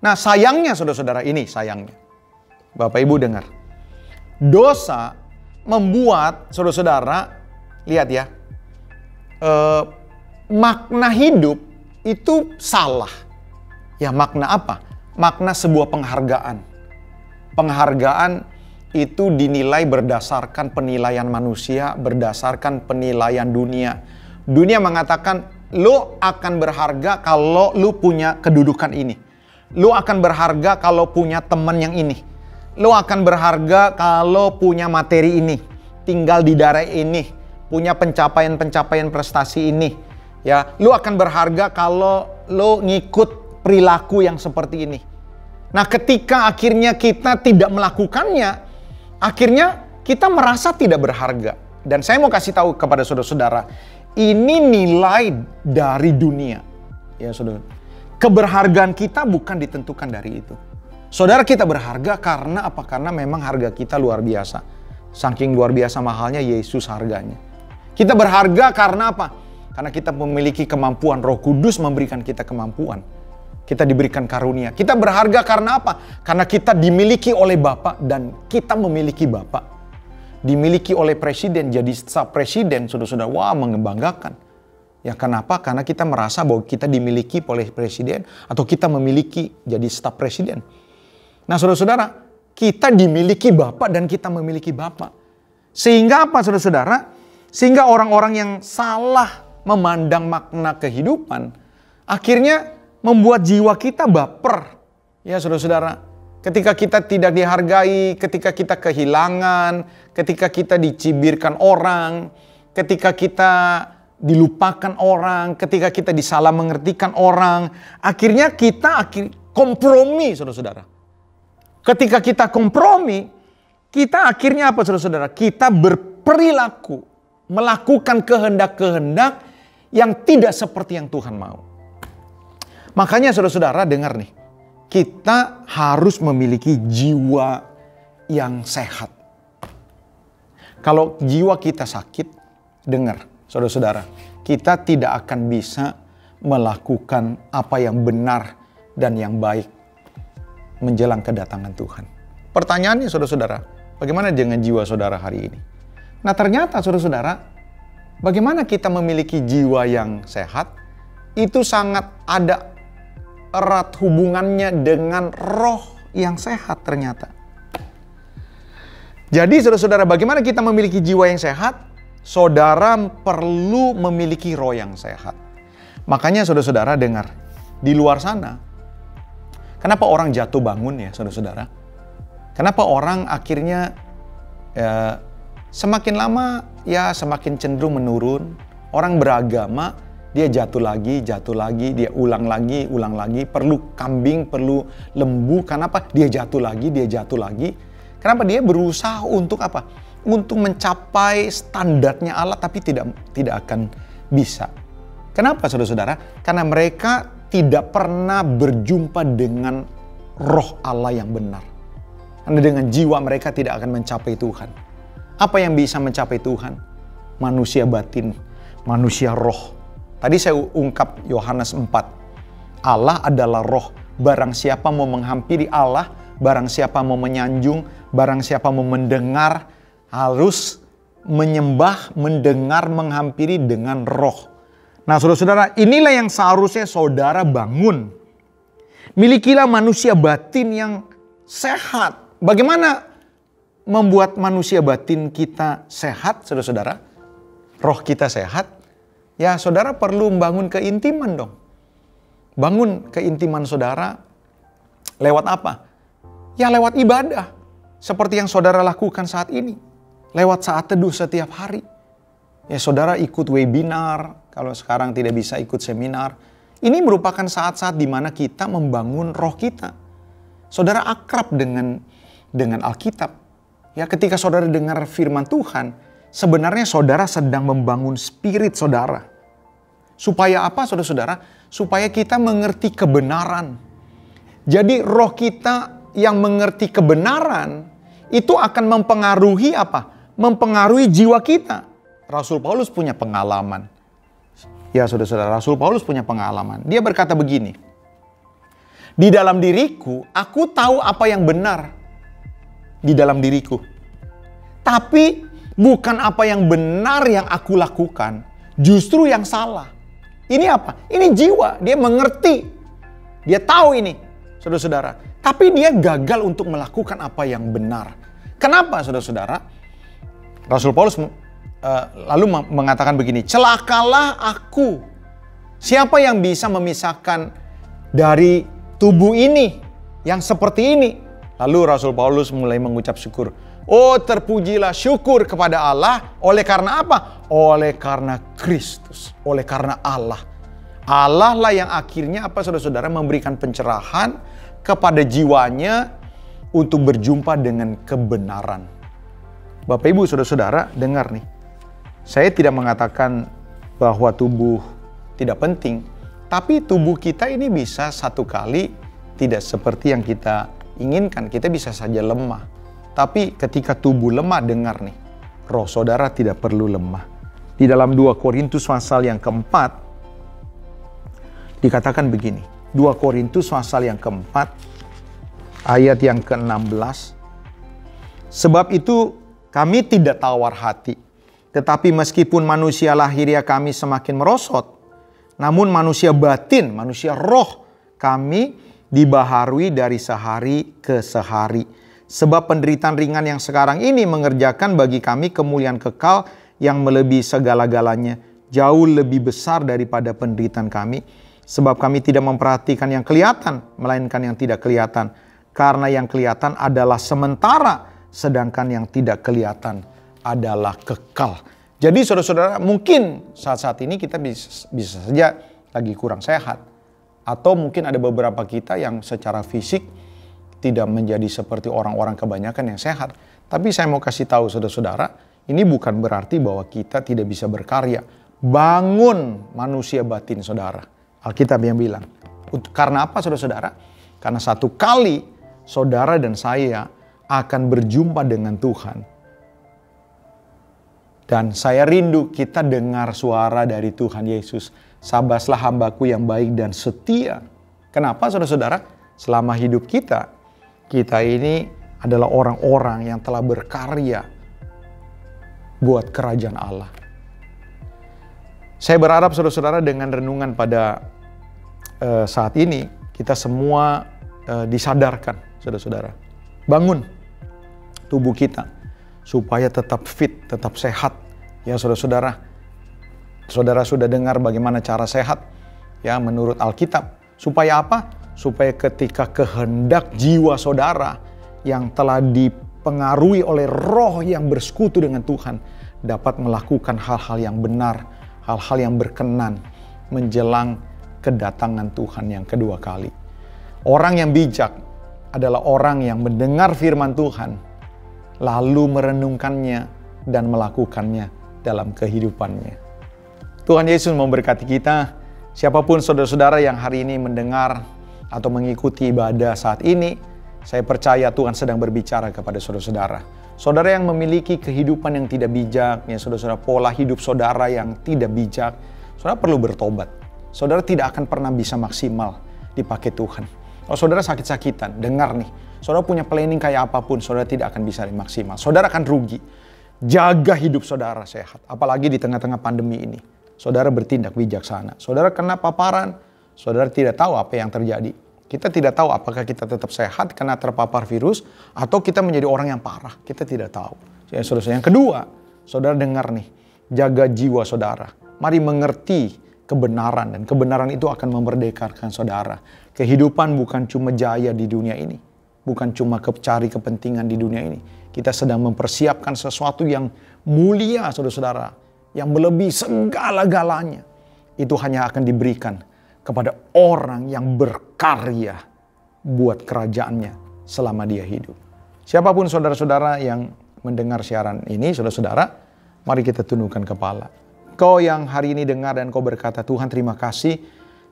Nah, sayangnya saudara-saudara, ini sayangnya. Bapak Ibu dengar. Dosa membuat saudara-saudara, lihat ya, makna hidup itu salah. Ya, makna apa? Makna sebuah penghargaan. Penghargaan itu dinilai berdasarkan penilaian manusia, berdasarkan penilaian dunia. Dunia mengatakan, lo akan berharga kalau lo punya kedudukan ini. Lo akan berharga kalau punya teman yang ini. Lo akan berharga kalau punya materi ini, tinggal di daerah ini, punya pencapaian-pencapaian prestasi ini. Ya, lu akan berharga kalau lu ngikut perilaku yang seperti ini. Nah, ketika akhirnya kita tidak melakukannya, akhirnya kita merasa tidak berharga. Dan saya mau kasih tahu kepada saudara-saudara, ini nilai dari dunia. Ya, saudara. Keberhargaan kita bukan ditentukan dari itu. Saudara, kita berharga karena apa? Karena memang harga kita luar biasa. Saking luar biasa mahalnya Yesus harganya. Kita berharga karena apa? Karena kita memiliki kemampuan, Roh Kudus memberikan kita kemampuan. Kita diberikan karunia. Kita berharga karena apa? Karena kita dimiliki oleh Bapa dan kita memiliki Bapa. Dimiliki oleh presiden, jadi staf presiden, saudara-saudara. Wah, membanggakan. Ya, kenapa? Karena kita merasa bahwa kita dimiliki oleh presiden atau kita memiliki jadi staf presiden. Nah, saudara-saudara, kita dimiliki Bapa dan kita memiliki Bapa. Sehingga apa, saudara-saudara? Sehingga orang-orang yang salah memandang makna kehidupan akhirnya membuat jiwa kita baper. Ya, saudara-saudara, ketika kita tidak dihargai, ketika kita kehilangan, ketika kita dicibirkan orang, ketika kita dilupakan orang, ketika kita disalah mengertikan orang, akhirnya kita kompromi, saudara-saudara. Ketika kita kompromi, kita akhirnya apa, saudara-saudara? Kita berperilaku, melakukan kehendak-kehendak yang tidak seperti yang Tuhan mau. Makanya saudara-saudara dengar nih, kita harus memiliki jiwa yang sehat. Kalau jiwa kita sakit, dengar saudara-saudara, kita tidak akan bisa melakukan apa yang benar dan yang baik menjelang kedatangan Tuhan. Pertanyaannya saudara-saudara, bagaimana dengan jiwa saudara hari ini? Nah, ternyata saudara-saudara, bagaimana kita memiliki jiwa yang sehat? Itu sangat ada erat hubungannya dengan roh yang sehat ternyata. Jadi saudara-saudara, bagaimana kita memiliki jiwa yang sehat? Saudara perlu memiliki roh yang sehat. Makanya saudara-saudara dengar, di luar sana, kenapa orang jatuh bangun ya saudara-saudara? Kenapa orang akhirnya semakin lama ya semakin cenderung menurun. Orang beragama, dia jatuh lagi, dia ulang lagi. Perlu kambing, perlu lembu. Kenapa? Dia jatuh lagi. Kenapa? Dia berusaha untuk apa? Untuk mencapai standarnya Allah, tapi tidak akan bisa. Kenapa saudara-saudara? Karena mereka tidak pernah berjumpa dengan roh Allah yang benar. Karena dengan jiwa mereka tidak akan mencapai Tuhan. Apa yang bisa mencapai Tuhan? Manusia batin, manusia roh. Tadi saya ungkap Yohanes 4. Allah adalah roh. Barang siapa mau menghampiri Allah, barang siapa mau menyanjung, barang siapa mau mendengar, harus menyembah, mendengar, menghampiri dengan roh. Nah, saudara-saudara, inilah yang seharusnya saudara bangun. Milikilah manusia batin yang sehat. Bagaimana membuat manusia batin kita sehat, saudara-saudara? Roh kita sehat. Ya, saudara perlu membangun keintiman dong. Bangun keintiman saudara lewat apa? Ya, lewat ibadah. Seperti yang saudara lakukan saat ini. Lewat saat teduh setiap hari. Ya, saudara ikut webinar, kalau sekarang tidak bisa ikut seminar. Ini merupakan saat-saat di mana kita membangun roh kita. Saudara akrab dengan Alkitab. Ya, ketika saudara dengar firman Tuhan, sebenarnya saudara sedang membangun spirit saudara. Supaya apa, saudara-saudara? Supaya kita mengerti kebenaran. Jadi roh kita yang mengerti kebenaran, itu akan mempengaruhi apa? Mempengaruhi jiwa kita. Rasul Paulus punya pengalaman. Ya saudara-saudara, Rasul Paulus punya pengalaman. Dia berkata begini, di dalam diriku, aku tahu apa yang benar di dalam diriku. Tapi bukan apa yang benar yang aku lakukan, justru yang salah. Ini apa? Ini jiwa, dia mengerti. Dia tahu ini, saudara-saudara. Tapi dia gagal untuk melakukan apa yang benar. Kenapa, saudara-saudara? Rasul Paulus lalu mengatakan begini, celakalah aku. Siapa yang bisa memisahkan dari tubuh ini yang seperti ini? Lalu Rasul Paulus mulai mengucap syukur. Oh, terpujilah, syukur kepada Allah. Oleh karena apa? Oleh karena Kristus. Oleh karena Allah. Allah lah yang akhirnya apa saudara-saudara memberikan pencerahan kepada jiwanya untuk berjumpa dengan kebenaran. Bapak Ibu saudara-saudara dengar nih. Saya tidak mengatakan bahwa tubuh tidak penting. Tapi tubuh kita ini bisa satu kali tidak seperti yang kita inginkan. Kita bisa saja lemah. Tapi ketika tubuh lemah, dengar nih. Roh saudara tidak perlu lemah. Di dalam 2 Korintus pasal yang keempat, dikatakan begini. 2 Korintus pasal yang keempat, ayat yang ke-16. Sebab itu kami tidak tawar hati. Tetapi meskipun manusia lahiriah kami semakin merosot, namun manusia batin, manusia roh kami dibaharui dari sehari ke sehari. Sebab penderitaan ringan yang sekarang ini mengerjakan bagi kami kemuliaan kekal yang melebihi segala-galanya, jauh lebih besar daripada penderitaan kami. Sebab kami tidak memperhatikan yang kelihatan, melainkan yang tidak kelihatan. Karena yang kelihatan adalah sementara, sedangkan yang tidak kelihatan adalah kekal. Jadi saudara-saudara, mungkin saat-saat ini kita bisa saja lagi kurang sehat. Atau mungkin ada beberapa kita yang secara fisik tidak menjadi seperti orang-orang kebanyakan yang sehat. Tapi saya mau kasih tahu saudara-saudara, ini bukan berarti bahwa kita tidak bisa berkarya. Bangun manusia batin saudara. Alkitab yang bilang. Karena apa saudara-saudara? Karena satu kali saudara dan saya akan berjumpa dengan Tuhan. Dan saya rindu kita dengar suara dari Tuhan Yesus. Sabaslah hambaku yang baik dan setia. Kenapa saudara-saudara? Selama hidup kita ini adalah orang-orang yang telah berkarya buat kerajaan Allah. Saya berharap saudara-saudara dengan renungan pada saat ini, kita semua disadarkan saudara-saudara. Bangun tubuh kita supaya tetap fit, tetap sehat. Ya saudara-saudara, saudara sudah dengar bagaimana cara sehat ya menurut Alkitab. Supaya apa? Supaya ketika kehendak jiwa saudara yang telah dipengaruhi oleh roh yang bersekutu dengan Tuhan dapat melakukan hal-hal yang benar, hal-hal yang berkenan menjelang kedatangan Tuhan yang kedua kali. Orang yang bijak adalah orang yang mendengar firman Tuhan lalu merenungkannya dan melakukannya dalam kehidupannya. Tuhan Yesus memberkati kita. Siapapun saudara-saudara yang hari ini mendengar atau mengikuti ibadah saat ini, saya percaya Tuhan sedang berbicara kepada saudara-saudara. Saudara yang memiliki kehidupan yang tidak bijak, ya saudara-saudara, pola hidup saudara yang tidak bijak, saudara perlu bertobat. Saudara tidak akan pernah bisa maksimal dipakai Tuhan. Kalau saudara sakit-sakitan, dengar nih, saudara punya planning kayak apapun, saudara tidak akan bisa maksimal. Saudara akan rugi. Jaga hidup saudara sehat, apalagi di tengah-tengah pandemi ini. Saudara bertindak bijaksana. Saudara kena paparan, saudara tidak tahu apa yang terjadi. Kita tidak tahu apakah kita tetap sehat karena terpapar virus atau kita menjadi orang yang parah. Kita tidak tahu. Ya, saudara. Yang kedua, saudara dengar nih, jaga jiwa saudara. Mari mengerti kebenaran dan kebenaran itu akan memerdekakan saudara. Kehidupan bukan cuma jaya di dunia ini, bukan cuma cari kepentingan di dunia ini. Kita sedang mempersiapkan sesuatu yang mulia, saudara-saudara, yang melebihi segala-galanya. Itu hanya akan diberikan kepada orang yang berkarya buat kerajaannya selama dia hidup. Siapapun saudara-saudara yang mendengar siaran ini, saudara-saudara, mari kita tundukkan kepala. Kau yang hari ini dengar dan kau berkata, Tuhan terima kasih,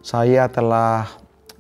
saya telah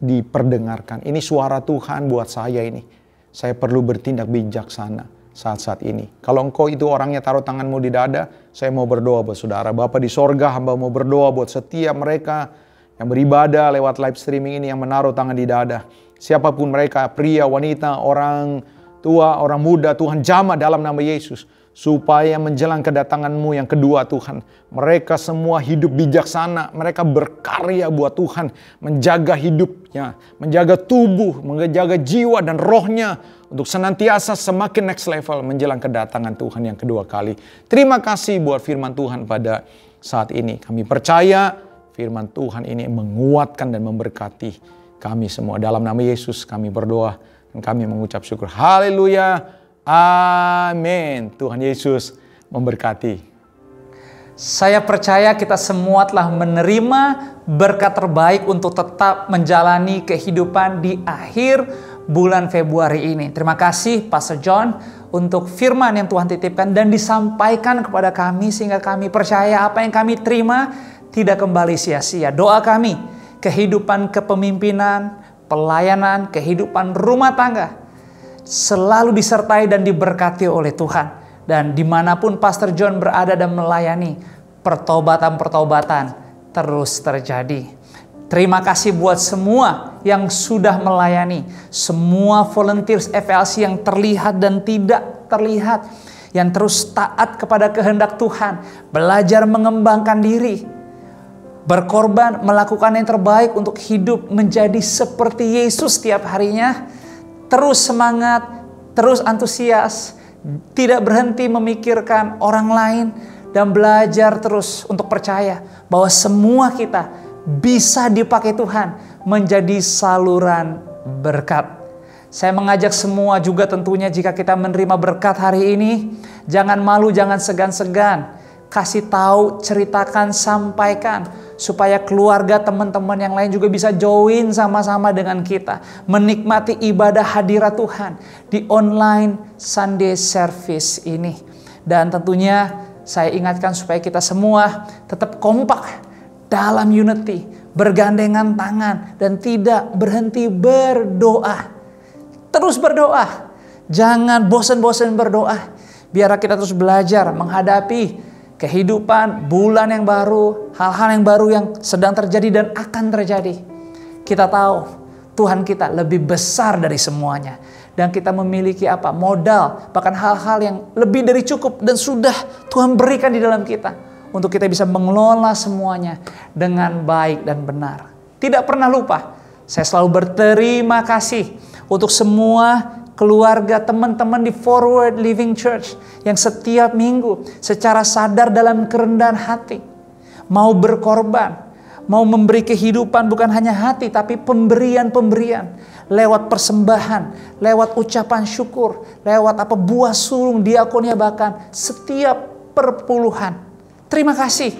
diperdengarkan. Ini suara Tuhan buat saya ini. Saya perlu bertindak bijaksana saat-saat ini. Kalau engkau itu orangnya, taruh tanganmu di dada, saya mau berdoa buat saudara. Bapa di sorga, hamba mau berdoa buat setiap mereka yang beribadah lewat live streaming ini, yang menaruh tangan di dada. Siapapun mereka, pria, wanita, orang tua, orang muda, Tuhan jamah dalam nama Yesus. Supaya menjelang kedatangan-Mu yang kedua Tuhan, mereka semua hidup bijaksana, mereka berkarya buat Tuhan, menjaga hidupnya, menjaga tubuh, menjaga jiwa dan rohnya, untuk senantiasa semakin next level menjelang kedatangan Tuhan yang kedua kali. Terima kasih buat firman Tuhan pada saat ini. Kami percaya firman Tuhan ini menguatkan dan memberkati kami semua. Dalam nama Yesus kami berdoa dan kami mengucap syukur. Haleluya. Amin. Tuhan Yesus memberkati. Saya percaya kita semua telah menerima berkat terbaik untuk tetap menjalani kehidupan di akhir bulan Februari ini. Terima kasih Pastor John untuk firman yang Tuhan titipkan dan disampaikan kepada kami sehingga kami percaya apa yang kami terima tidak kembali sia-sia. Doa kami, kehidupan kepemimpinan, pelayanan, kehidupan rumah tangga selalu disertai dan diberkati oleh Tuhan. Dan dimanapun Pastor John berada dan melayani, pertobatan-pertobatan terus terjadi. Terima kasih buat semua yang sudah melayani, semua volunteers FLC yang terlihat dan tidak terlihat, yang terus taat kepada kehendak Tuhan, belajar mengembangkan diri, berkorban, melakukan yang terbaik untuk hidup menjadi seperti Yesus setiap harinya. Terus semangat, terus antusias, tidak berhenti memikirkan orang lain, dan belajar terus untuk percaya bahwa semua kita bisa dipakai Tuhan menjadi saluran berkat. Saya mengajak semua juga tentunya jika kita menerima berkat hari ini, jangan malu, jangan segan-segan. Kasih tahu, ceritakan, sampaikan supaya keluarga, teman-teman yang lain juga bisa join sama-sama dengan kita. Menikmati ibadah hadirat Tuhan di online Sunday Service ini. Dan tentunya saya ingatkan supaya kita semua tetap kompak dalam unity, bergandengan tangan, dan tidak berhenti berdoa. Terus berdoa, jangan bosan-bosan berdoa. Biar kita terus belajar menghadapi kehidupan, bulan yang baru, hal-hal yang baru yang sedang terjadi dan akan terjadi. Kita tahu Tuhan kita lebih besar dari semuanya. Dan kita memiliki apa? Modal, bahkan hal-hal yang lebih dari cukup dan sudah Tuhan berikan di dalam kita. Untuk kita bisa mengelola semuanya dengan baik dan benar. Tidak pernah lupa, saya selalu berterima kasih untuk semua keluarga, teman-teman di Forward Living Church yang setiap minggu secara sadar dalam kerendahan hati mau berkorban, mau memberi kehidupan bukan hanya hati tapi pemberian-pemberian lewat persembahan, lewat ucapan syukur, lewat buah sulung diakonia, bahkan setiap perpuluhan. Terima kasih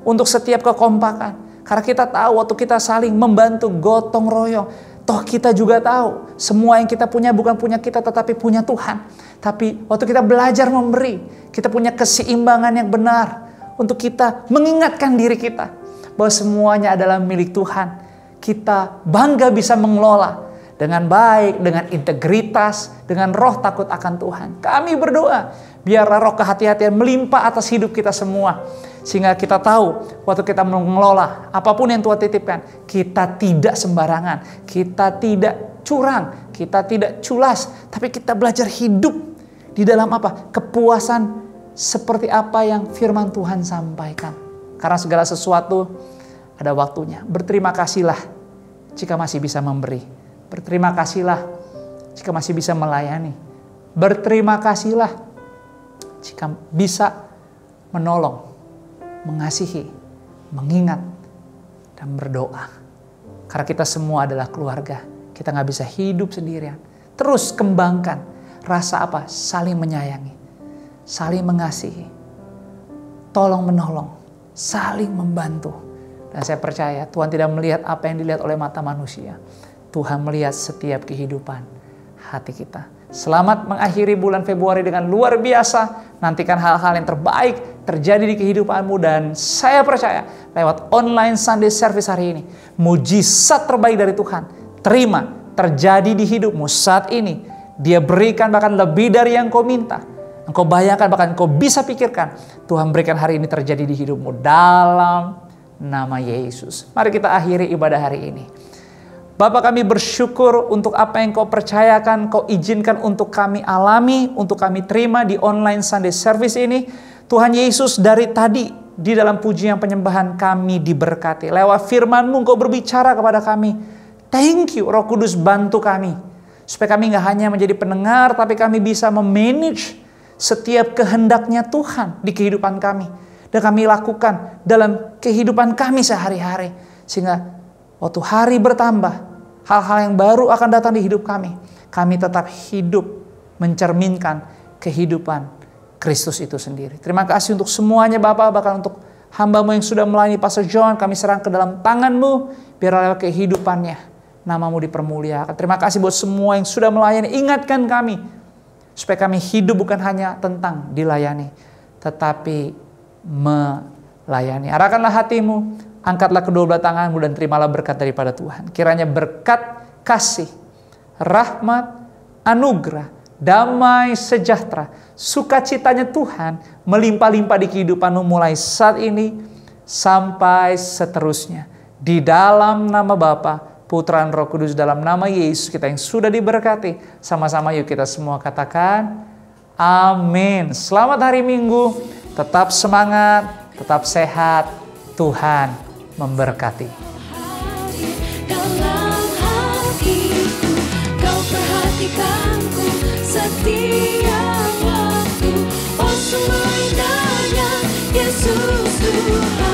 untuk setiap kekompakan, karena kita tahu waktu kita saling membantu, gotong royong. Toh kita juga tahu semua yang kita punya bukan punya kita tetapi punya Tuhan. Tapi waktu kita belajar memberi, kita punya keseimbangan yang benar untuk kita mengingatkan diri kita bahwa semuanya adalah milik Tuhan. Kita bangga bisa mengelola dengan baik, dengan integritas, dengan roh takut akan Tuhan. Kami berdoa biarlah roh kehati-hatian melimpah atas hidup kita semua. Sehingga kita tahu waktu kita mengelola apapun yang Tuhan titipkan, kita tidak sembarangan, kita tidak curang, kita tidak culas, tapi kita belajar hidup di dalam kepuasan seperti apa yang firman Tuhan sampaikan. Karena segala sesuatu ada waktunya. Berterima kasihlah jika masih bisa memberi. Berterima kasihlah jika masih bisa melayani. Berterima kasihlah jika bisa menolong, mengasihi, mengingat, dan berdoa. Karena kita semua adalah keluarga. Kita gak bisa hidup sendirian. Terus kembangkan rasa saling menyayangi, saling mengasihi, tolong menolong, saling membantu. Dan saya percaya Tuhan tidak melihat apa yang dilihat oleh mata manusia. Tuhan melihat setiap kehidupan hati kita. Selamat mengakhiri bulan Februari dengan luar biasa. Nantikan hal-hal yang terbaik terjadi di kehidupanmu. Dan saya percaya lewat online Sunday Service hari ini, mujizat terbaik dari Tuhan terima terjadi di hidupmu saat ini. Dia berikan bahkan lebih dari yang kau minta. Engkau bayangkan, bahkan engkau bisa pikirkan. Tuhan berikan hari ini terjadi di hidupmu dalam nama Yesus. Mari kita akhiri ibadah hari ini. Bapa, kami bersyukur untuk apa yang kau percayakan, kau izinkan untuk kami alami, untuk kami terima di online Sunday Service ini. Tuhan Yesus, dari tadi di dalam pujian penyembahan kami diberkati. Lewat firman-Mu kau berbicara kepada kami. Thank you, Roh Kudus, bantu kami. Supaya kami gak hanya menjadi pendengar, tapi kami bisa memanage setiap kehendaknya Tuhan di kehidupan kami. Dan kami lakukan dalam kehidupan kami sehari-hari. Sehingga waktu hari bertambah, hal-hal yang baru akan datang di hidup kami. Kami tetap hidup mencerminkan kehidupan Kristus itu sendiri. Terima kasih untuk semuanya Bapak, bahkan untuk hamba-Mu yang sudah melayani Pastor John, kami serang ke dalam tangan-Mu, biar lewat kehidupannya nama-Mu dipermuliakan. Terima kasih buat semua yang sudah melayani, ingatkan kami, supaya kami hidup bukan hanya tentang dilayani, tetapi melayani. Arahkanlah hatimu, angkatlah kedua belah tanganmu dan terimalah berkat daripada Tuhan. Kiranya berkat, kasih, rahmat, anugerah, damai, sejahtera, sukacitanya Tuhan melimpah-limpah di kehidupanmu mulai saat ini sampai seterusnya. Di dalam nama Bapa, Putra dan Roh Kudus, dalam nama Yesus kita yang sudah diberkati. Sama-sama yuk kita semua katakan amin. Selamat hari Minggu, tetap semangat, tetap sehat, Tuhan memberkati. Dalam hatiku, kau perhatikanku setiap waktu. Oh sungguh indahnya Yesus Tuhan.